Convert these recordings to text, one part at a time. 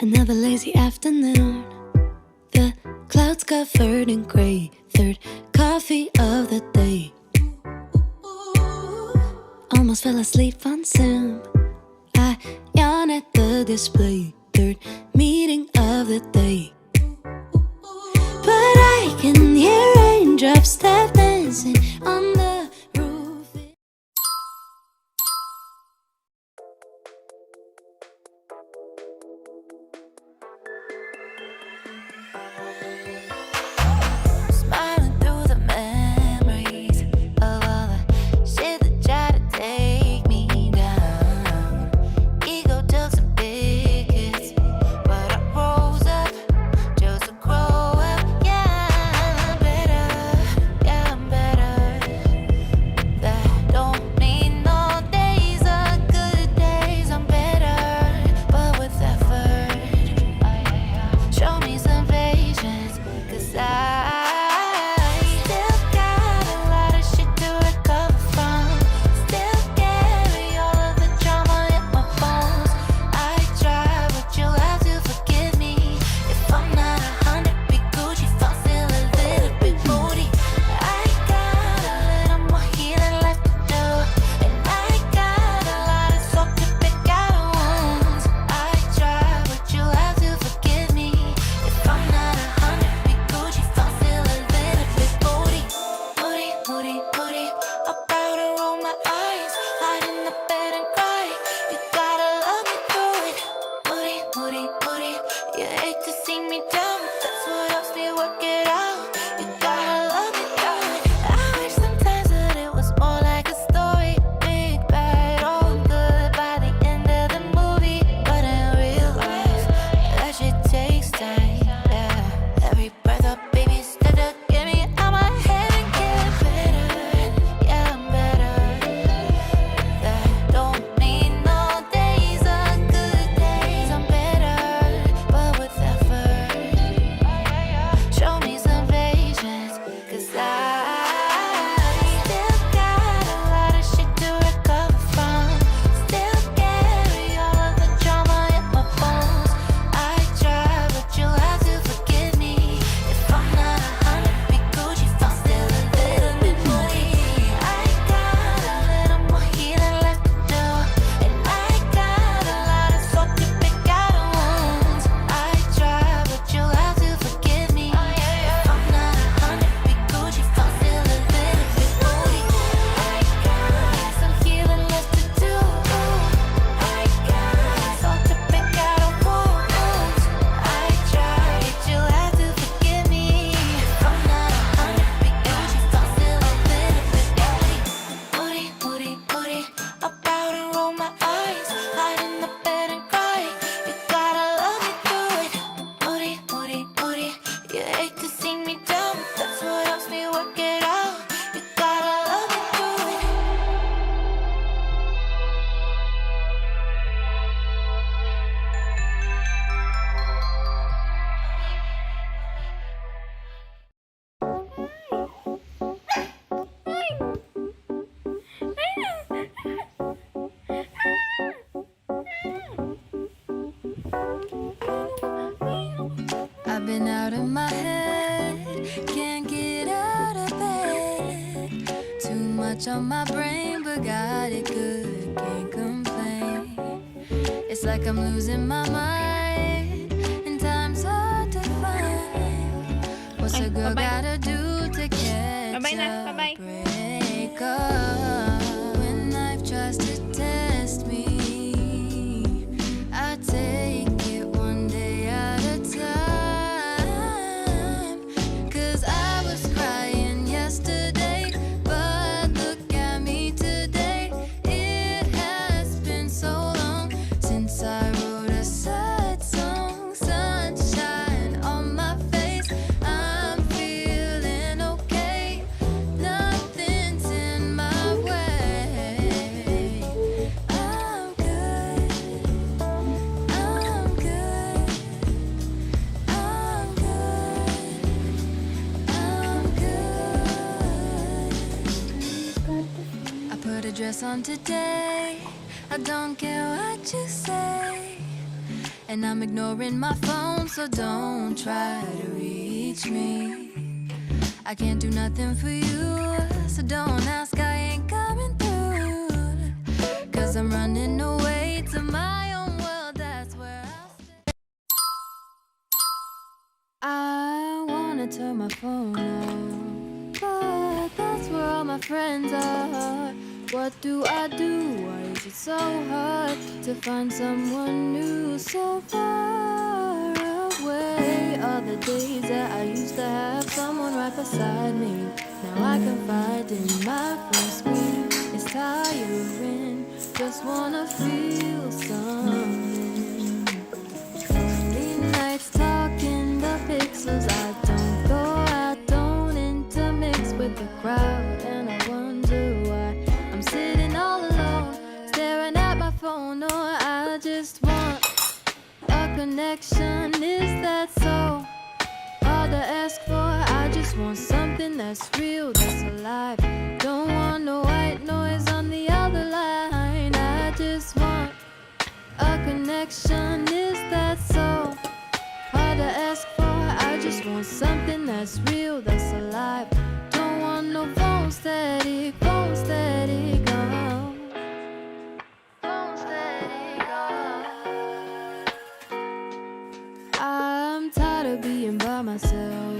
Another lazy afternoon. The clouds covered in gray. Third coffee of the day. Almost fell asleep on Zoom. I yawn at the display. Third meeting of the day. But I can hear raindrops step dancing on the roof. Smiling through the memories of all the shit that tried to take me down. Ego took some big hits, but I rose up just to grow up. Yeah, I'm better. Yeah, I'm better. That don't mean no days are good days. I'm better, but with effort. Show me some patience, 'cause I still got a lot of shit to recover from. Still carry all of the trauma in my bones. I try, but you'll have to forgive me if I'm not 100 big Gucci, if I'm still a little bit moody. I got a little more healing left to do, and I got a lot of soap to pick out of wounds. I try, but you'll have to forgive me if I'm not 100 big Gucci, if I'm still a little bit moody. Moody, moody, moody. About to roll my eyes, hide in the bed and cry. You gotta love me through it. Moody, moody, moody. You hate to see me down, but that's what helps me work it out. You gotta love me through it. I wish sometimes that it was more like a story. Big bad, all good by the end of the movie. But in real life, that shit takes time. Yeah, every breath a baby step to get me out my head and get better. Yeah, I'm better. That don't mean no days are good days. I'm better, but with effort. Show me some patience, 'cause I still got a lot of shit to recover from. Still carry all of the trauma in my bones. I try, but you'll have to forgive me if I'm not 100 big Gucci, if I'm still a little bit moody. I got a little more healing left to do, and I got a lot of soap to pick out of wounds. I try, but you'll have to forgive me if I'm not 100 big Gucci, if I'm still a little bit moody. I got some healing left to do. I got soap to pick out of wounds. I try, but you'll have to forgive me if I'm not 100 big Gucci, if I'm still a little bit moody. Moody, moody, moody. About to roll my eyes, hide in the bed and cry. You gotta love me through it. Moody, moody, moody. You hate to see me down, but that's what helps me work it out. You gotta love me through it. I've been out of my head, can't get out of bed. Too much on my brain, but got it good, can't complain. It's like I'm losing my mind, and time's hard to find. What's a girl gotta do to catch Bye-bye na, a bye-bye. break up? When life tries to test me, I take it one day at a time. 'Cause I was crying yesterday, but look at me today. It has been so long since I wrote a sad song. Sunshine on my face, I'm feeling okay. Nothing's in my way. I'm good. I'm good. I'm good. I'm good. I put a dress on today. I don't care what you say. And I'm ignoring my phone, so don't try to reach me. I can't do nothing for you, so don't ask, I ain't coming through. Cause I'm running away to my own world, that's where I'll stay. I wanna turn my phone off, but that's where all my friends are. What do? Why is it so hard to find someone new so far away? All the days that I used to have someone right beside me, now I confide in my phone screen. It's tiring, just wanna feel something. Late nights talking the pixels, I don't go out, don't intermix with the crowd, and I wonder why I'm sitting all alone, staring at my phone. Or I just want a connection. Is that so hard to ask for? I just want something that's real, that's alive. Don't want no white noise on the other line. I just want a connection. Is that so hard to ask for? I just want something that's real, that's alive. Don't want no phone static, phone static, oh. Phone static, oh. I'm tired of being by myself,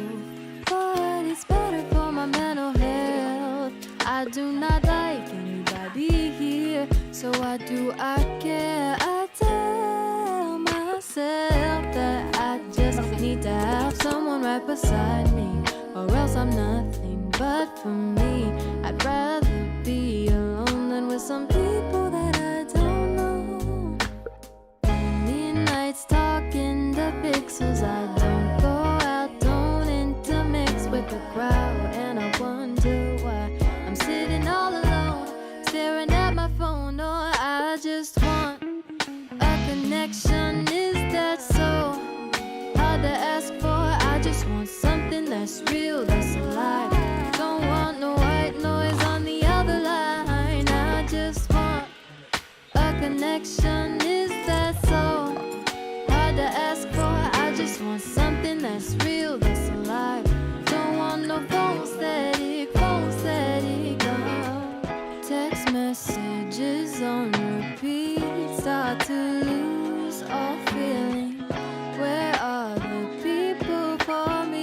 but it's better for my mental health. I do not like anybody here, so why do I care? I tell myself that I just need to have someone right beside me, or else I'm nothing. But for me, I'd rather be alone than with some people that I don't know. Midnights talking the pixels, I don't go out, don't intermix with the crowd, and I wonder why I'm sitting all alone, staring at my phone. Or I just want a connection. Is that so hard to ask for? I just want something that's real, that's alive. Don't want no white noise on the other line. I just want a connection. Is that so hard to ask for? I just want something that's real, that's alive. Don't want no phone static, phone static, oh. Text messages on repeat, start to lose all feeling. Where are the people for me?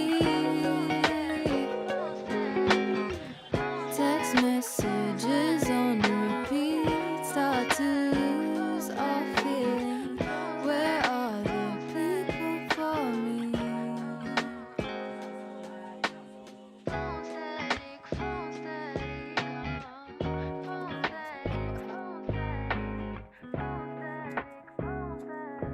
Text messages on repeat, start to lose all feeling. Where are the people for me? Phone static, phone static, oh. Phone static, phone static, phone static, phone static,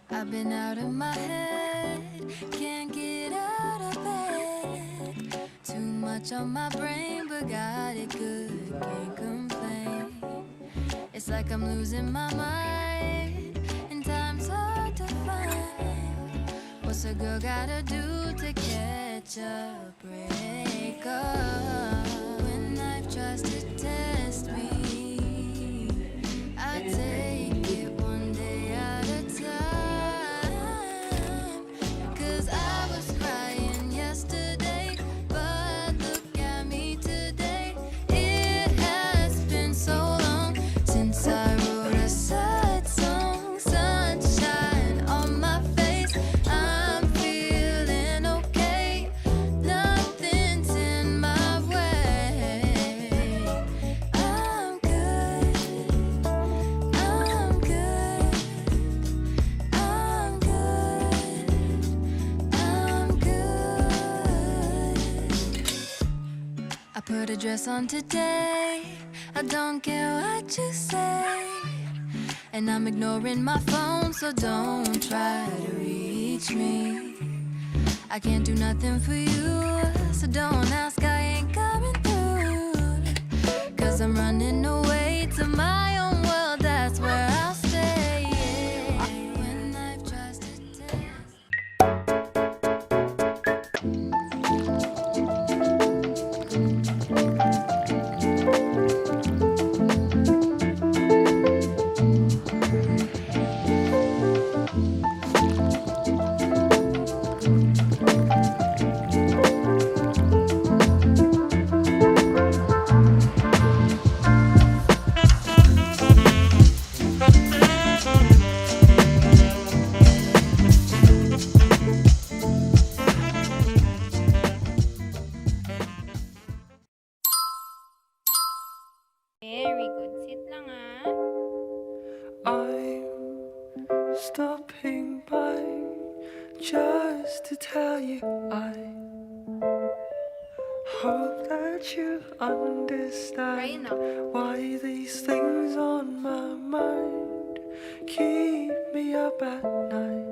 I've been out of my head, can't get out of bed. Too much on my brain, but got it good, can't complain. It's like I'm losing my mind, and time's hard to find. What's a girl gotta do to catch a break up? When life tries to test me, I take it one day at a time. 'Cause I was crying yesterday, but look at me today. It has been so long since I wrote a sad song. Sunshine on my face, I'm feeling okay. Nothing's in my way. I'm good, I'm good, I'm good, I'm good. I put a dress on today, I don't care what you say. And I'm ignoring my phone, so don't try to reach me. I can't do nothing for you, so don't ask, I ain't coming through. 'Cause I'm running away to my own world, that's where stopping by just to tell you I hope that you understand why these things on my mind keep me up at night.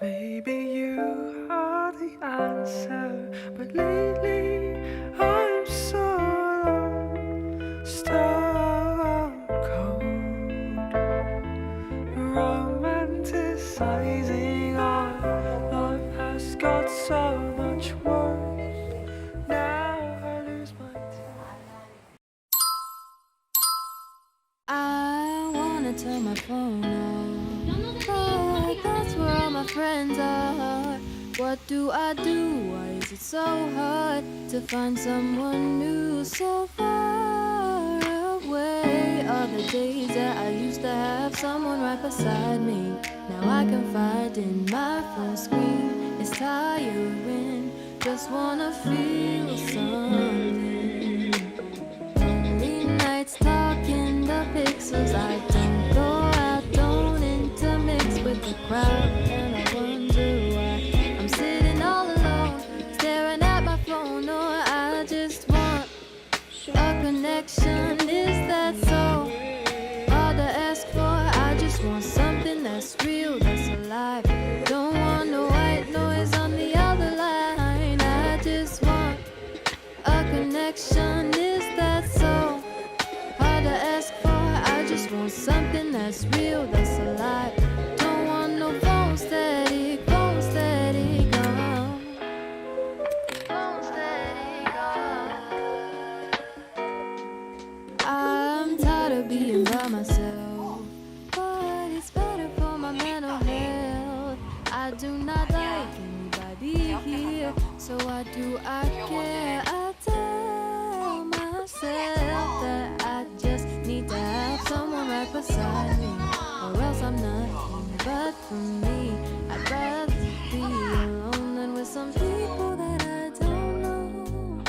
Maybe you are the answer, but lately I'm so alone, stone cold, romanticizing our love has got so much worse. Now I lose my time. I wanna turn my phone off, but that's where all my friends are. What do I do? Why is it so hard to find someone new so far away? All the days that I used to have someone right beside me, now I can find in my phone screen. It's tiring, just wanna feel something. Lonely nights talking the pixels. I don't go out, don't intermix with the crowd, and I wonder why I'm sitting all alone, staring at my phone. Or I just want a connection. Is that so hard to ask for? I just want something that's real, that's alive. Don't want no white noise on the other line. I just want a connection. Is that so hard to ask for? I just want something that's real, that's alive. Don't want no phone static, phone static, phone static. I'm tired of being by myself, but it's better for my mental health. I do not like anybody here, so why do I care? I tell myself that I just need to have someone right beside me, or else I'm nothing. But for me, I'd rather be alone than with some people that I don't know.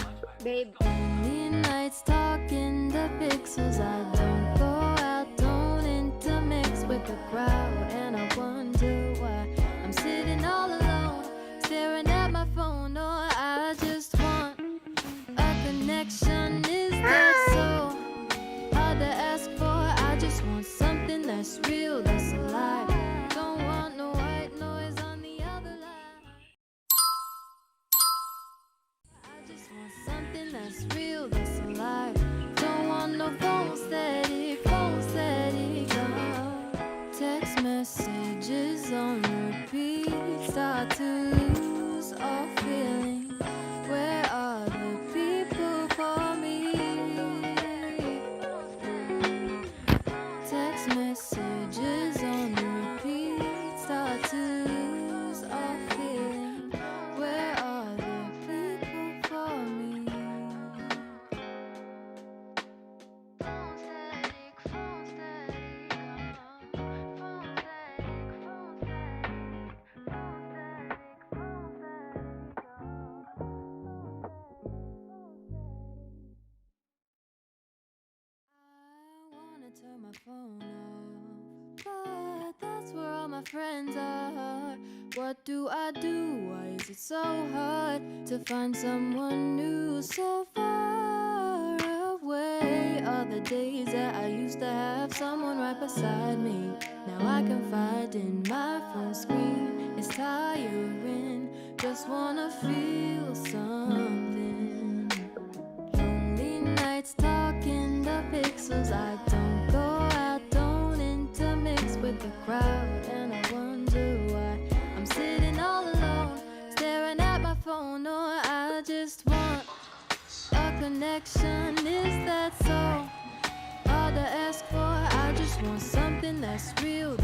Babe, midnights talking the pixels. I don't go out, don't intermix with the crowd, and I wonder why I'm sitting all alone, staring at my phone. Or I just want a connection. Is that so hard to ask for? I just want something that's real, that's alive. Don't want no white noise on the other line. I just want something that's real, that's alive. Don't want no phone static, phone static. Text messages on repeat, start to lose all feeling. Where are the people for me? Text messages on repeat, start to lose all feeling. Where are the people for me? Phone static, phone static, phone static, phone static, phone static, I wanna turn my phone off, but that's where all my friends are. What do I do? Why is it so hard to find someone new so far away? All the days that I used to have someone right beside me, now I can find in my phone screen. It's tiring, just wanna feel something. Lonely nights talking the pixels. I don't go out, don't intermix with the crowd, and I wonder why I'm sitting all alone, staring at my phone. Or I just want a connection. Is that so hard to ask for? I just want something that's real,